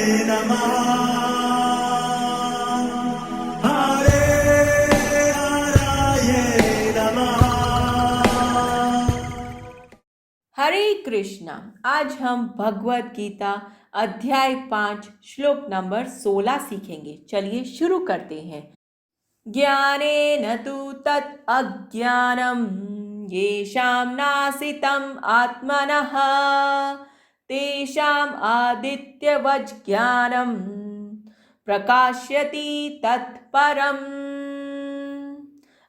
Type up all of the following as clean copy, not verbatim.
नमः हरे हराये नमः। हरे कृष्णा। आज हम भगवत गीता अध्याय 5 श्लोक नंबर 16 सीखेंगे। चलिए शुरू करते हैं। ज्ञानेन तु तत् अज्ञानम येषां नासितं आत्मनः तेषाम् आदित्यवज् ज्ञानम प्रकाश्यति तत्परम्।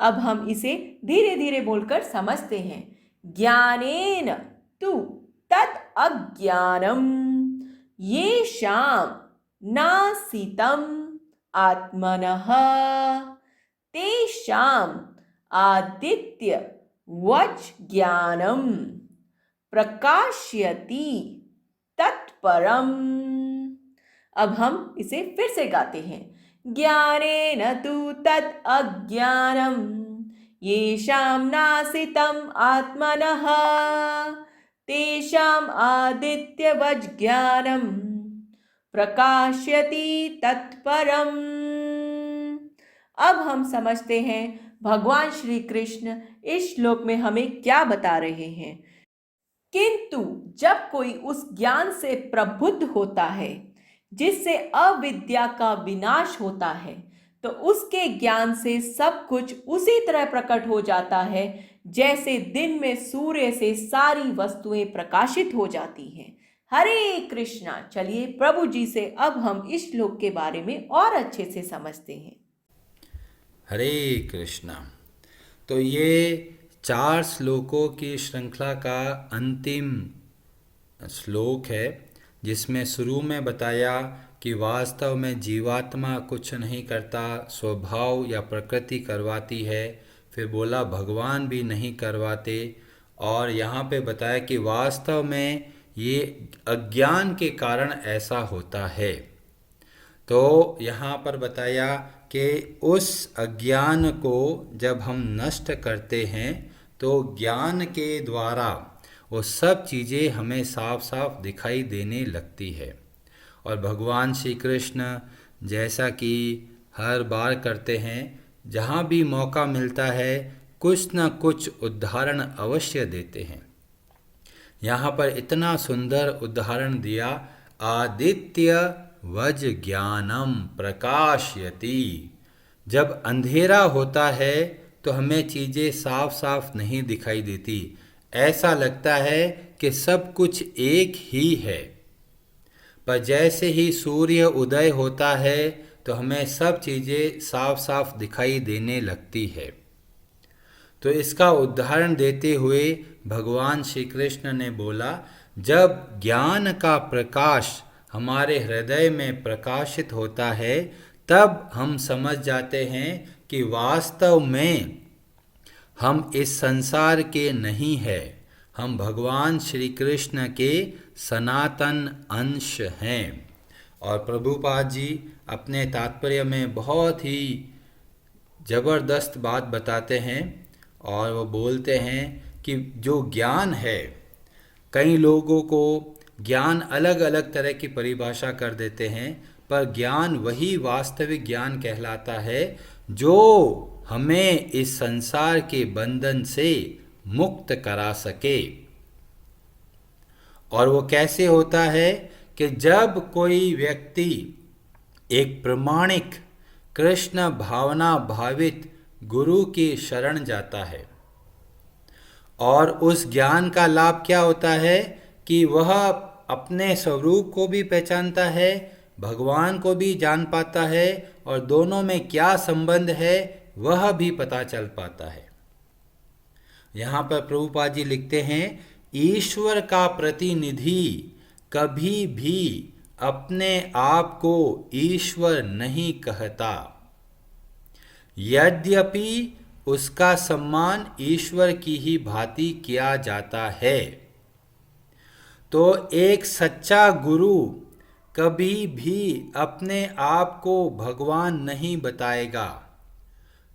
अब हम इसे धीरे धीरे बोलकर समझते हैं। ज्ञानेन तु तत् अज्ञानम येषां नासितम् आत्मनः तेषाम् आदित्य वच ज्ञानम प्रकाश्यति तत्परम। अब हम इसे फिर से गाते हैं। ज्ञानेन तु तत् अज्ञानम येषां नासितं आत्मनः तेषाम् आदित्यवज् ज्ञानम प्रकाश्यति तत्परम्। अब हम समझते हैं भगवान श्री कृष्ण इस श्लोक में हमें क्या बता रहे हैं। किंतु जब कोई उस ज्ञान से प्रबुद्ध होता है जिससे अविद्या का विनाश होता है, तो उसके ज्ञान से सब कुछ उसी तरह प्रकट हो जाता है जैसे दिन में सूर्य से सारी वस्तुएं प्रकाशित हो जाती हैं। हरे कृष्णा। चलिए प्रभु जी से अब हम इस श्लोक के बारे में और अच्छे से समझते हैं। हरे कृष्णा। तो ये 4 श्लोकों की श्रृंखला का अंतिम श्लोक है, जिसमें शुरू में बताया कि वास्तव में जीवात्मा कुछ नहीं करता, स्वभाव या प्रकृति करवाती है। फिर बोला भगवान भी नहीं करवाते, और यहाँ पे बताया कि वास्तव में ये अज्ञान के कारण ऐसा होता है। तो यहाँ पर बताया कि उस अज्ञान को जब हम नष्ट करते हैं तो ज्ञान के द्वारा वो सब चीज़ें हमें साफ साफ दिखाई देने लगती है। और भगवान श्री कृष्ण जैसा कि हर बार करते हैं, जहाँ भी मौका मिलता है कुछ न कुछ उदाहरण अवश्य देते हैं। यहाँ पर इतना सुंदर उदाहरण दिया, आदित्य वज ज्ञानम प्रकाशयति। जब अंधेरा होता है तो हमें चीज़ें साफ साफ नहीं दिखाई देती, ऐसा लगता है कि सब कुछ एक ही है। पर जैसे ही सूर्य उदय होता है तो हमें सब चीज़ें साफ साफ दिखाई देने लगती है। तो इसका उदाहरण देते हुए भगवान श्री कृष्ण ने बोला, जब ज्ञान का प्रकाश हमारे हृदय में प्रकाशित होता है तब हम समझ जाते हैं कि वास्तव में हम इस संसार के नहीं हैं, हम भगवान श्री कृष्ण के सनातन अंश हैं। और प्रभुपाद जी अपने तात्पर्य में बहुत ही ज़बरदस्त बात बताते हैं, और वो बोलते हैं कि जो ज्ञान है, कई लोगों को ज्ञान अलग अलग तरह की परिभाषा कर देते हैं, पर ज्ञान वही वास्तविक ज्ञान कहलाता है जो हमें इस संसार के बंधन से मुक्त करा सके। और वो कैसे होता है कि जब कोई व्यक्ति एक प्रमाणिक कृष्ण भावना भावित गुरु की शरण जाता है, और उस ज्ञान का लाभ क्या होता है कि वह अपने स्वरूप को भी पहचानता है, भगवान को भी जान पाता है, और दोनों में क्या संबंध है वह भी पता चल पाता है। यहाँ पर प्रभुपाद जी लिखते हैं, ईश्वर का प्रतिनिधि कभी भी अपने आप को ईश्वर नहीं कहता, यद्यपि उसका सम्मान ईश्वर की ही भांति किया जाता है। तो एक सच्चा गुरु कभी भी अपने आप को भगवान नहीं बताएगा।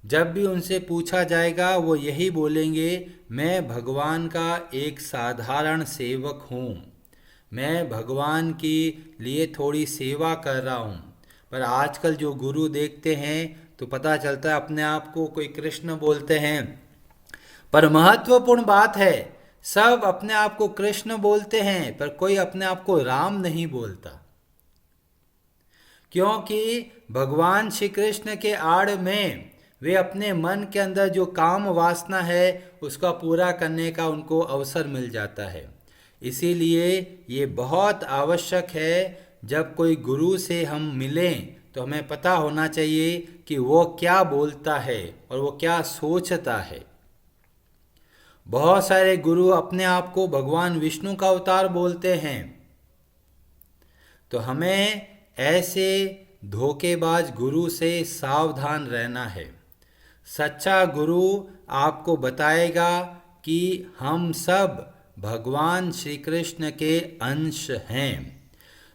जब भी उनसे पूछा जाएगा वो यही बोलेंगे, मैं भगवान का एक साधारण सेवक हूँ, मैं भगवान के लिए थोड़ी सेवा कर रहा हूँ। पर आजकल जो गुरु देखते हैं तो पता चलता है अपने आप को कोई कृष्ण बोलते हैं। पर महत्वपूर्ण बात है, सब अपने आप को कृष्ण बोलते हैं पर कोई अपने आप को राम नहीं बोलता, क्योंकि भगवान श्री कृष्ण के आड़ में वे अपने मन के अंदर जो काम वासना है उसका पूरा करने का उनको अवसर मिल जाता है। इसीलिए ये बहुत आवश्यक है, जब कोई गुरु से हम मिलें तो हमें पता होना चाहिए कि वो क्या बोलता है और वो क्या सोचता है। बहुत सारे गुरु अपने आप को भगवान विष्णु का अवतार बोलते हैं, तो हमें ऐसे धोखेबाज गुरु से सावधान रहना है। सच्चा गुरु आपको बताएगा कि हम सब भगवान श्री कृष्ण के अंश हैं।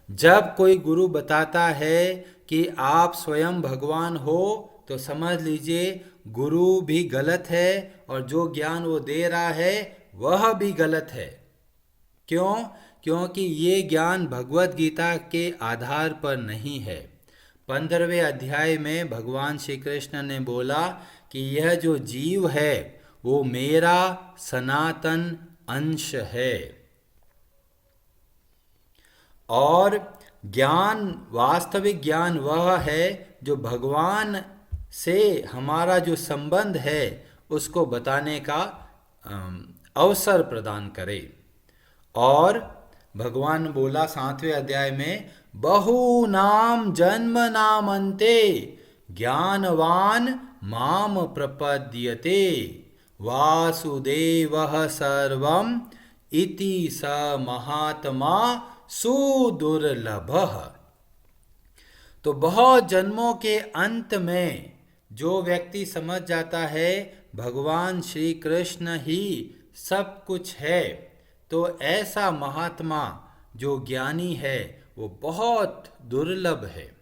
जब कोई गुरु बताता है कि आप स्वयं भगवान हो तो समझ लीजिए गुरु भी गलत है और जो ज्ञान वो दे रहा है वह भी गलत है। क्यों? क्योंकि ये ज्ञान भगवत गीता के आधार पर नहीं है। 15वें अध्याय में भगवान श्री कृष्ण ने बोला कि यह जो जीव है वो मेरा सनातन अंश है, और ज्ञान, वास्तविक ज्ञान वह है जो भगवान से हमारा जो संबंध है उसको बताने का अवसर प्रदान करे। और भगवान बोला 7वें अध्याय में, बहुनाम जन्म नाम अन्ते ज्ञानवान माम प्रपद्यते वासुदेवः सर्वम इति स महात्मा सुदुर्लभः। तो बहुत जन्मों के अंत में जो व्यक्ति समझ जाता है भगवान श्री कृष्ण ही सब कुछ है, तो ऐसा महात्मा जो ज्ञानी है वो बहुत दुर्लभ है।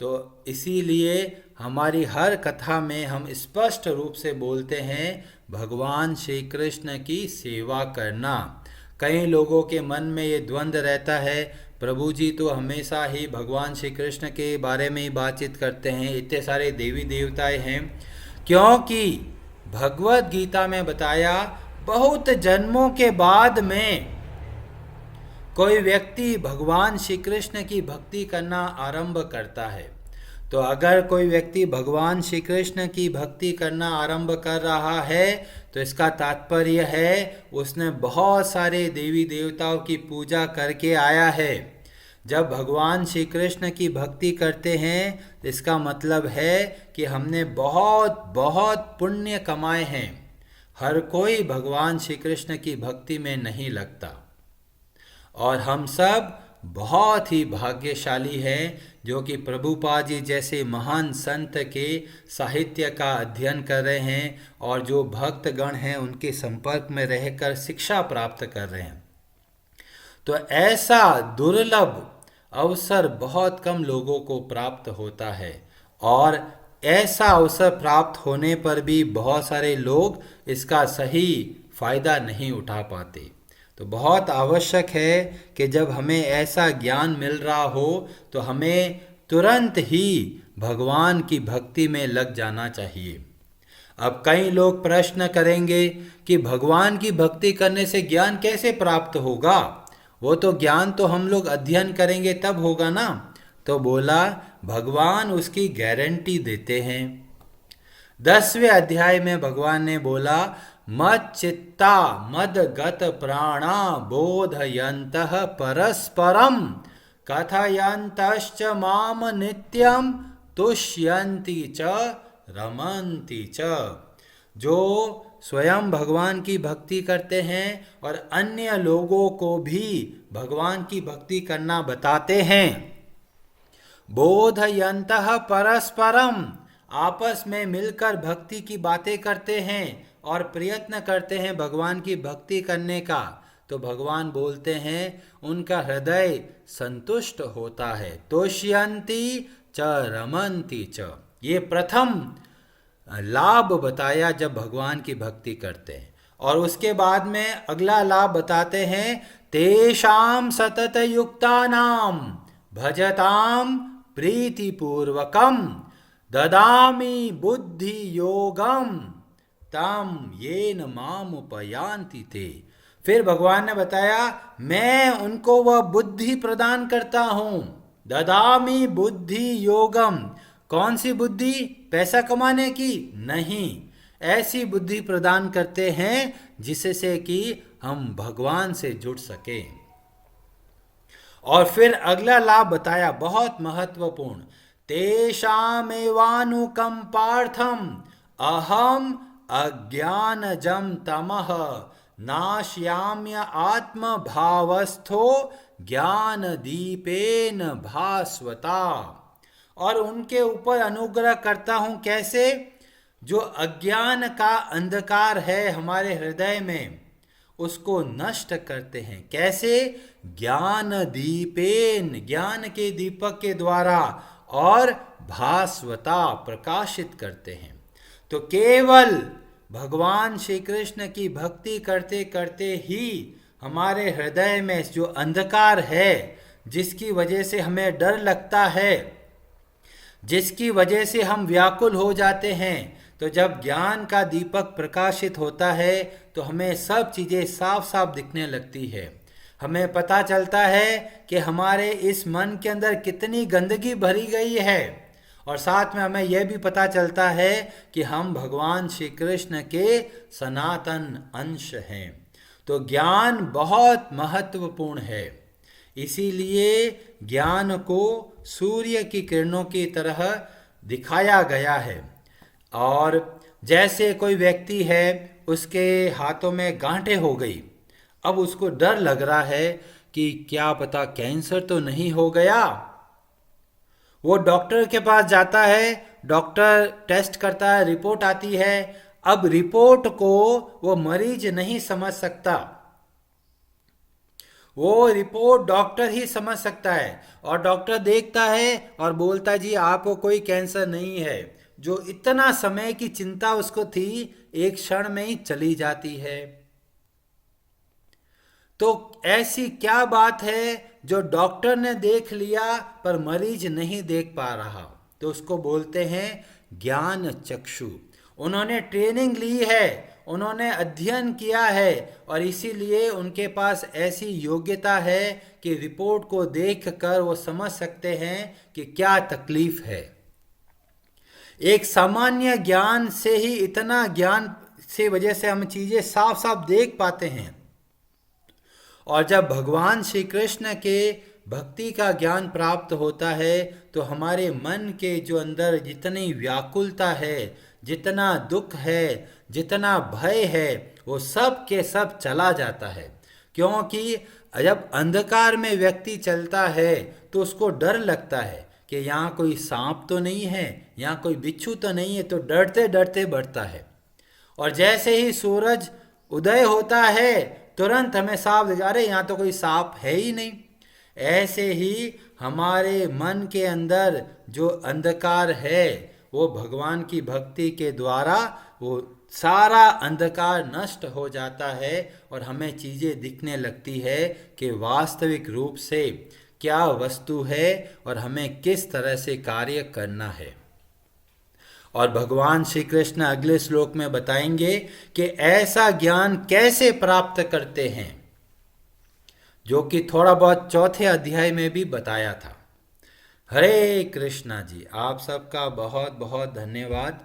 तो इसीलिए हमारी हर कथा में हम स्पष्ट रूप से बोलते हैं भगवान श्री कृष्ण की सेवा करना। कई लोगों के मन में ये द्वंद्व रहता है, प्रभु जी तो हमेशा ही भगवान श्री कृष्ण के बारे में ही बातचीत करते हैं, इतने सारे देवी देवताएं हैं। क्योंकि भगवत गीता में बताया बहुत जन्मों के बाद में कोई व्यक्ति भगवान श्री कृष्ण की भक्ति करना आरंभ करता है। तो अगर कोई व्यक्ति भगवान श्री कृष्ण की भक्ति करना आरंभ कर रहा है तो इसका तात्पर्य है उसने बहुत सारे देवी देवताओं की पूजा करके आया है। जब भगवान श्री कृष्ण की भक्ति करते हैं तो इसका मतलब है कि हमने बहुत बहुत पुण्य कमाए हैं। हर कोई भगवान श्री कृष्ण की भक्ति में नहीं लगता, और हम सब बहुत ही भाग्यशाली हैं जो कि प्रभुपाद जी जैसे महान संत के साहित्य का अध्ययन कर रहे हैं और जो भक्तगण हैं उनके संपर्क में रहकर शिक्षा प्राप्त कर रहे हैं। तो ऐसा दुर्लभ अवसर बहुत कम लोगों को प्राप्त होता है, और ऐसा अवसर प्राप्त होने पर भी बहुत सारे लोग इसका सही फायदा नहीं उठा पाते। तो बहुत आवश्यक है कि जब हमें ऐसा ज्ञान मिल रहा हो तो हमें तुरंत ही भगवान की भक्ति में लग जाना चाहिए। अब कई लोग प्रश्न करेंगे कि भगवान की भक्ति करने से ज्ञान कैसे प्राप्त होगा, वो तो ज्ञान तो हम लोग अध्ययन करेंगे तब होगा ना। तो बोला भगवान उसकी गारंटी देते हैं। 10वें अध्याय में भगवान ने बोला, मद चित्ता मद गत प्राणा बोधयन्तः परस्परम कथयन्तश्च माम नित्यम तुष्यन्ति च रमन्ति च। जो स्वयं भगवान की भक्ति करते हैं और अन्य लोगों को भी भगवान की भक्ति करना बताते हैं। बोधयन्तः परस्परम, आपस में मिलकर भक्ति की बातें करते हैं और प्रयत्न करते हैं भगवान की भक्ति करने का। तो भगवान बोलते हैं उनका हृदय संतुष्ट होता है। तुष्यन्ति च रमन्ति च, ये प्रथम लाभ बताया जब भगवान की भक्ति करते हैं। और उसके बाद में अगला लाभ बताते हैं, तेषां सततयुक्तानां भजतां प्रीतिपूर्वकं ददामि बुद्धि योगम तम येन मामुपयान्ति ते। फिर भगवान ने बताया, मैं उनको वह बुद्धि प्रदान करता हूं। ददामि बुद्धि योगम, कौन सी बुद्धि? पैसा कमाने की नहीं, ऐसी बुद्धि प्रदान करते हैं जिससे कि हम भगवान से जुड़ सके। और फिर अगला लाभ बताया, बहुत महत्वपूर्ण, तेषामेवानुकंपार्थम अहम अज्ञानजं तमः नाशयाम्य आत्म भावस्थो ज्ञान दीपेन भास्वता। और उनके ऊपर अनुग्रह करता हूं, कैसे? जो अज्ञान का अंधकार है हमारे हृदय में, उसको नष्ट करते हैं। कैसे? ज्ञान दीपेन, ज्ञान के दीपक के द्वारा, और भास्वता, प्रकाशित करते हैं। तो केवल भगवान श्री कृष्ण की भक्ति करते करते ही हमारे हृदय में जो अंधकार है, जिसकी वजह से हमें डर लगता है, जिसकी वजह से हम व्याकुल हो जाते हैं, तो जब ज्ञान का दीपक प्रकाशित होता है तो हमें सब चीज़ें साफ साफ दिखने लगती है। हमें पता चलता है कि हमारे इस मन के अंदर कितनी गंदगी भरी गई है, और साथ में हमें यह भी पता चलता है कि हम भगवान श्री कृष्ण के सनातन अंश हैं। तो ज्ञान बहुत महत्वपूर्ण है, इसीलिए ज्ञान को सूर्य की किरणों की तरह दिखाया गया है। और जैसे कोई व्यक्ति है, उसके हाथों में गांठें हो गई, अब उसको डर लग रहा है कि क्या पता कैंसर तो नहीं हो गया। वो डॉक्टर के पास जाता है, डॉक्टर टेस्ट करता है, रिपोर्ट आती है। अब रिपोर्ट को वो मरीज नहीं समझ सकता, वो रिपोर्ट डॉक्टर ही समझ सकता है। और डॉक्टर देखता है और बोलता है, जी आपको कोई कैंसर नहीं है। जो इतना समय की चिंता उसको थी, एक क्षण में ही चली जाती है। तो ऐसी क्या बात है जो डॉक्टर ने देख लिया पर मरीज नहीं देख पा रहा? तो उसको बोलते हैं ज्ञान चक्षु। उन्होंने ट्रेनिंग ली है, उन्होंने अध्ययन किया है, और इसीलिए उनके पास ऐसी योग्यता है कि रिपोर्ट को देखकर वो समझ सकते हैं कि क्या तकलीफ है। एक सामान्य ज्ञान से ही, इतना ज्ञान से वजह से हम चीज़ें साफ साफ देख पाते हैं। और जब भगवान श्री कृष्ण के भक्ति का ज्ञान प्राप्त होता है तो हमारे मन के जो अंदर जितनी व्याकुलता है, जितना दुख है, जितना भय है, वो सब के सब चला जाता है। क्योंकि जब अंधकार में व्यक्ति चलता है तो उसको डर लगता है कि यहाँ कोई सांप तो नहीं है, यहाँ कोई बिच्छू तो नहीं है, तो डरते डरते बढ़ता है। और जैसे ही सूरज उदय होता है तुरंत हमें साफ जा रहे, यहाँ तो कोई सांप है ही नहीं। ऐसे ही हमारे मन के अंदर जो अंधकार है वो भगवान की भक्ति के द्वारा वो सारा अंधकार नष्ट हो जाता है, और हमें चीज़ें दिखने लगती है कि वास्तविक रूप से क्या वस्तु है और हमें किस तरह से कार्य करना है। और भगवान श्री कृष्ण अगले श्लोक में बताएंगे कि ऐसा ज्ञान कैसे प्राप्त करते हैं, जो कि थोड़ा बहुत चौथे अध्याय में भी बताया था। हरे कृष्णा जी, आप सबका बहुत बहुत धन्यवाद।